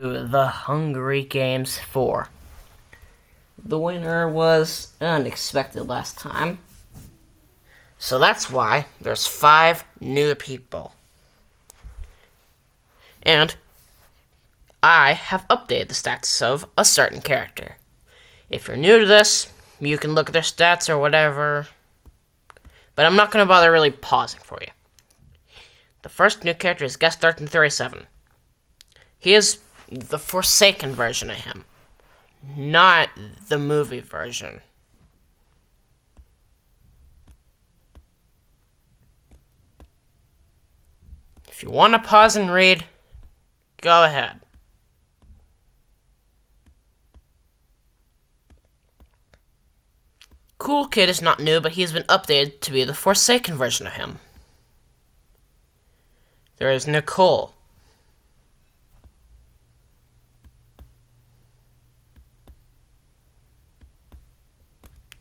The Hungary Games 4. The winner was unexpected last time. So that's why there's 5 new people. And I have updated the stats of a certain character. If you're new to this, you can look at their stats or whatever. But I'm not going to bother really pausing for you. The first new character is Guest 1337. He is the Forsaken version of him, not the movie version. If you want to pause and read, go ahead. Cool Kid is not new, but he has been updated to be the Forsaken version of him. There is Nicole.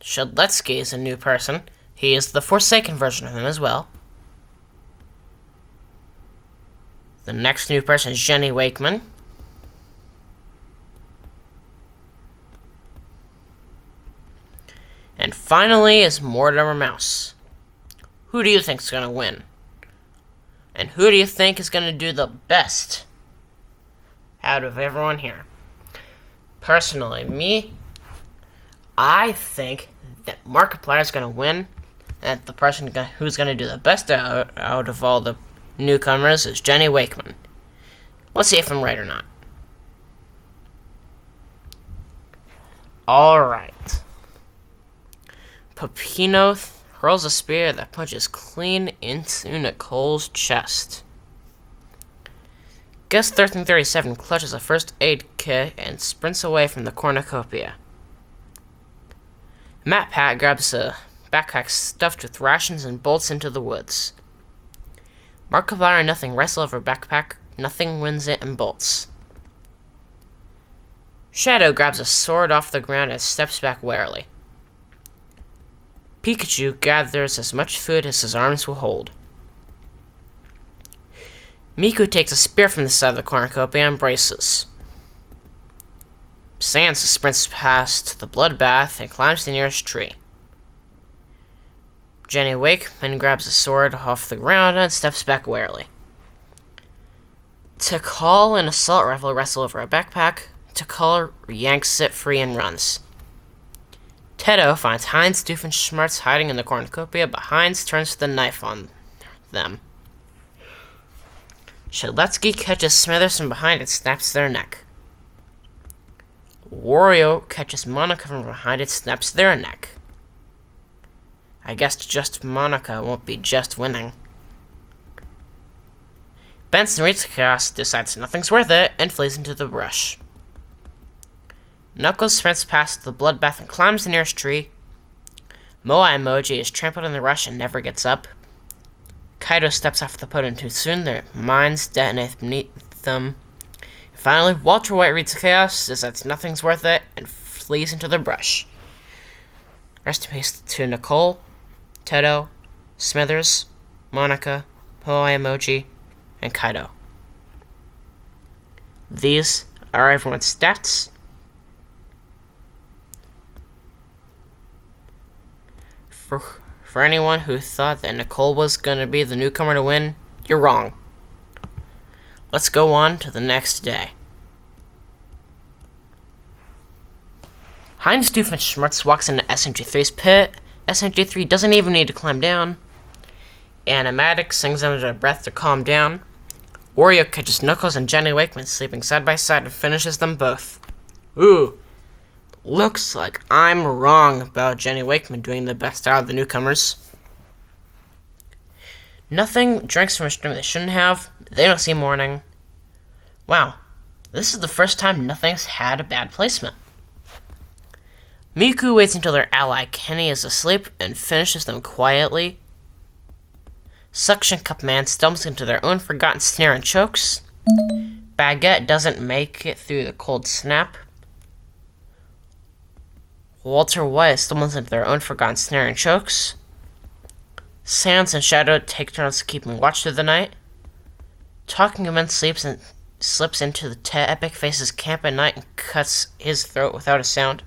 Shadletsky is a new person. He is the Forsaken version of him as well. The next new person is Jenny Wakeman. And finally is Mortimer Mouse. Who do you think is going to win? And who do you think is going to do the best out of everyone here? Personally, I think that Markiplier is going to win, and the person who's going to do the best out of all the newcomers is Jenny Wakeman. Let's see if I'm right or not. Alright. Peppino hurls a spear that punches clean into Nicole's chest. Guest 1337 clutches a first aid kit and sprints away from the cornucopia. Matt Pat grabs a backpack stuffed with rations and bolts into the woods. Markiplier and Nothing wrestle over backpack. Nothing wins it and bolts. Shadow grabs a sword off the ground and steps back warily. Pikachu gathers as much food as his arms will hold. Miku takes a spear from the side of the cornucopia and braces. Sans sprints past the bloodbath and climbs the nearest tree. Jenny Wakeman grabs a sword off the ground and steps back warily. Tikal and Assault Rifle wrestle over a backpack. Tikal yanks it free and runs. Tedo finds Heinz, Doofenshmirtz hiding in the cornucopia, but Heinz turns the knife on them. Shadletsky catches Smithers from behind and snaps their neck. Wario catches Monica from behind and snaps their neck. I guess just Monica won't be just winning. Benson reads chaos, decides nothing's worth it, and flees into the brush. Knuckles sprints past the bloodbath and climbs the nearest tree. Moa Emoji is trampled in the rush and never gets up. Kaido steps off the podium too soon, their mines detonate beneath them. Finally, Walter White reads chaos, decides nothing's worth it, and flees into the brush. Rest in peace to Nicole, Tedo, Smithers, Monica, Moa Emoji, and Kaido. These are everyone's stats. For anyone who thought that Nicole was going to be the newcomer to win, you're wrong. Let's go on to the next day. Heinz Doofenshmirtz walks into SMG3's pit. SMG3 doesn't even need to climb down. Animatic sings under their breath to calm down. Wario catches Knuckles and Jenny Wakeman sleeping side by side and finishes them both. Ooh. Looks like I'm wrong about Jenny Wakeman doing the best out of the newcomers. Nothing drinks from a stream they shouldn't have. They don't see morning. Wow, this is the first time Nothing's had a bad placement. Miku waits until their ally Kenny is asleep and finishes them quietly. Suction Cup Man stumbles into their own forgotten snare and chokes. Baguette doesn't make it through the cold snap. Walter White stumbles into their own forgotten snare and chokes. Sans and Shadow take turns keeping watch through the night. Talking Man sleeps slips into the Epic Face's camp at night and cuts his throat without a sound.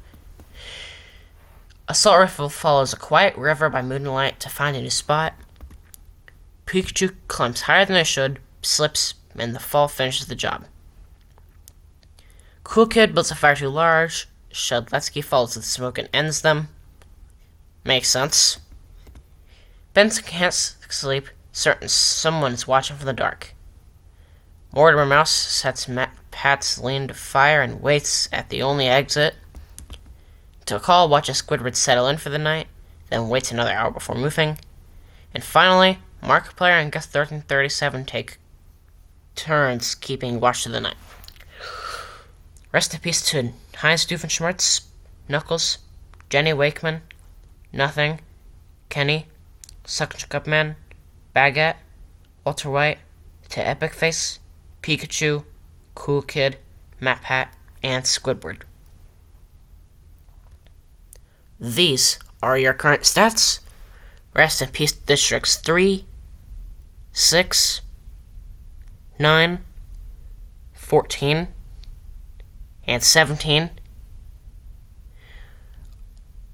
Assault Rifle follows a quiet river by moonlight to find a new spot. Pikachu climbs higher than it should, slips, and the fall finishes the job. Cool Kid builds a fire too large. Shedletsky follows the smoke and ends them. Makes sense. Benson can't sleep, certain someone is watching from the dark. Mortimer Mouse sets Pat's lean to fire and waits at the only exit. Tikal watches Squidward settle in for the night, then waits another hour before moving. And finally, Markiplier and Gus 1337 take turns keeping watch through the night. Rest in peace to Heinz Doofenshmirtz, Knuckles, Jenny Wakeman, Nothing, Kenny, Suction Cup Man, Baguette, Walter White, to Epic Face, Pikachu, Cool Kid, MatPat, and Squidward. These are your current stats. Rest in peace Districts 3, 6, 9, 14, and 17.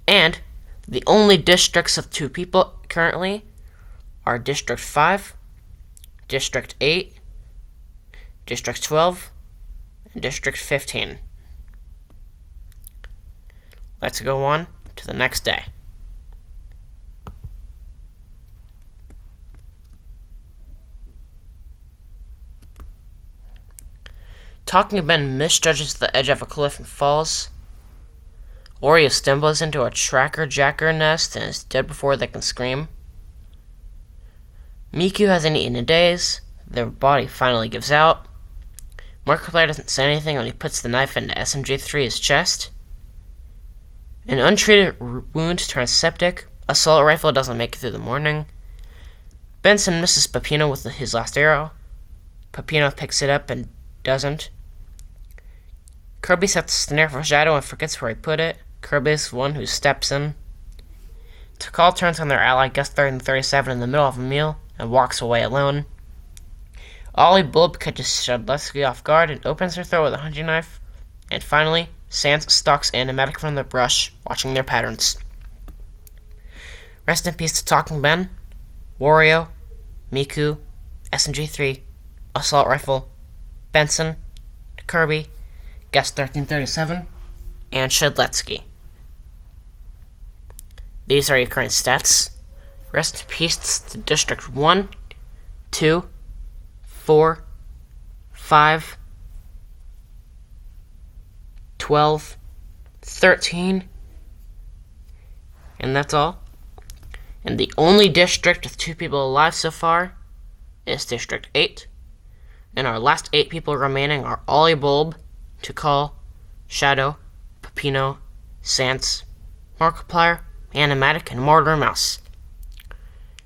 And the only districts of 2 people currently are District 5, District 8, District 12, and District 15. Let's go on to the next day. Talking Ben misjudges the edge of a cliff and falls. Oreo stumbles into a tracker jacker nest and is dead before they can scream. Miku hasn't eaten in days. Their body finally gives out. Markiplier doesn't say anything when he puts the knife into SMG3's chest. An untreated wound turns septic. Assault Rifle doesn't make it through the morning. Benson misses Peppino with his last arrow. Peppino picks it up and doesn't. Kirby sets a snare for Shadow and forgets where he put it. Kirby's the one who steps in. Tikal turns on their ally Gus 1337 in the middle of a meal and walks away alone. Ollie Bulb catches Shedletsky off guard and opens her throat with a hunting knife. And finally, Sans stalks Animatic from the brush, watching their patterns. Rest in peace to Talking Ben, Wario, Miku, SMG3, Assault Rifle, Benson, Kirby, Gus 1337, and Shedletsky. These are your current stats. Rest in peace to District 1, 2, 4, 5, 12, 13, and that's all. And the only district with 2 people alive so far is District 8. And our last 8 people remaining are Ollie Bulb, Tikal, Shadow, Peppino, Sans, Markiplier, Animatic, and Mortimer Mouse.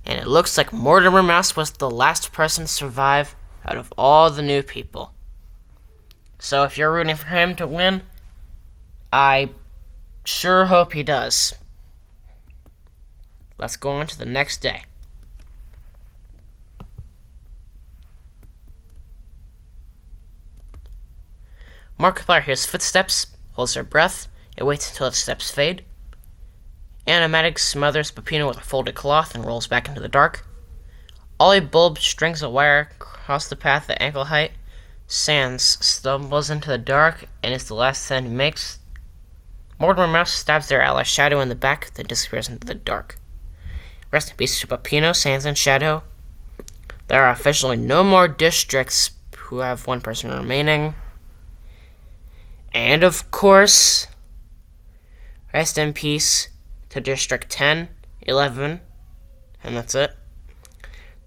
And it looks like Mortimer Mouse was the last person to survive out of all the new people. So if you're rooting for him to win, I sure hope he does. Let's go on to the next day. Markiplier hears footsteps, holds her breath, and waits until the steps fade. Animatic smothers Peppino with a folded cloth and rolls back into the dark. Ollie Bulb strings a wire across the path at ankle height. Sans stumbles into the dark and is the last sound he makes. Mortimer Mouse stabs their ally Shadow in the back, then disappears into the dark. Rest in peace to Peppino, Sans, and Shadow. There are officially no more districts who have 1 person remaining. And of course, rest in peace to District 10, 11, and that's it.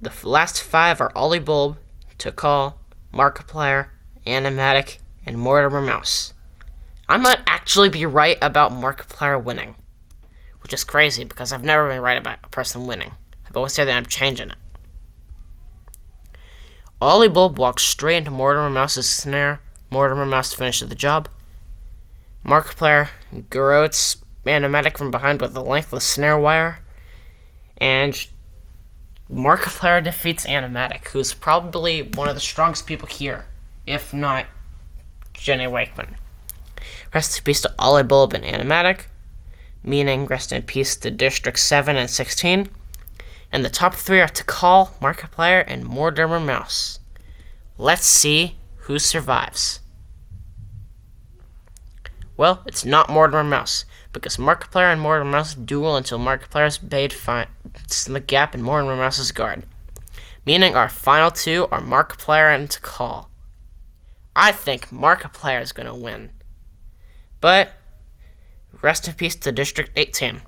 The last 5 are Ollie Bulb, Tikal, Markiplier, Animatic, and Mortimer Mouse. I might actually be right about Markiplier winning, which is crazy because I've never been right about a person winning. I've always said that I'm changing it. Ollie Bulb walks straight into Mortimer Mouse's snare. Mortimer Mouse finishes the job. Markiplier garrotes Animatic from behind with a lengthless snare wire. And Markiplier defeats Animatic, who's probably one of the strongest people here. if not Jenny Wakeman. Rest in peace to Ollie Bulb and Animatic, meaning rest in peace to District 7 and 16. And the top 3 are Tikal, Markiplier, and Mortimer Mouse. Let's see who survives. Well, it's not Mortimer Mouse, because Markiplier and Mortimer Mouse duel until Markiplier's bait finds the gap in Mortimer Mouse's guard. Meaning our final 2 are Markiplier and Tikal. I think Markiplier is going to win. But, rest in peace to District 18.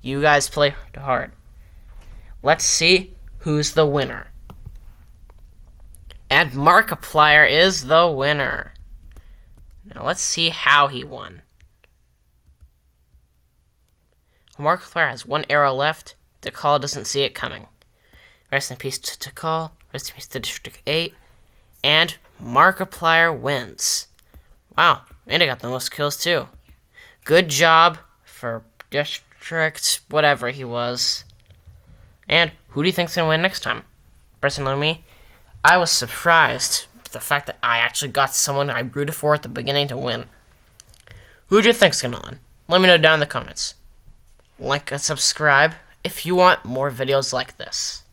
You guys played hard. Let's see who's the winner. And Markiplier is the winner. Now let's see how he won. Markiplier has 1 arrow left. Tikal doesn't see it coming. Rest in peace to Tikal. Rest in peace to District 8. And Markiplier wins. Wow, and I got the most kills too. Good job for District whatever he was. And who do you think's gonna win next time? Personally, me, I was surprised with the fact that I actually got someone I rooted for at the beginning to win. Who do you think's gonna win? Let me know down in the comments. Like and subscribe if you want more videos like this.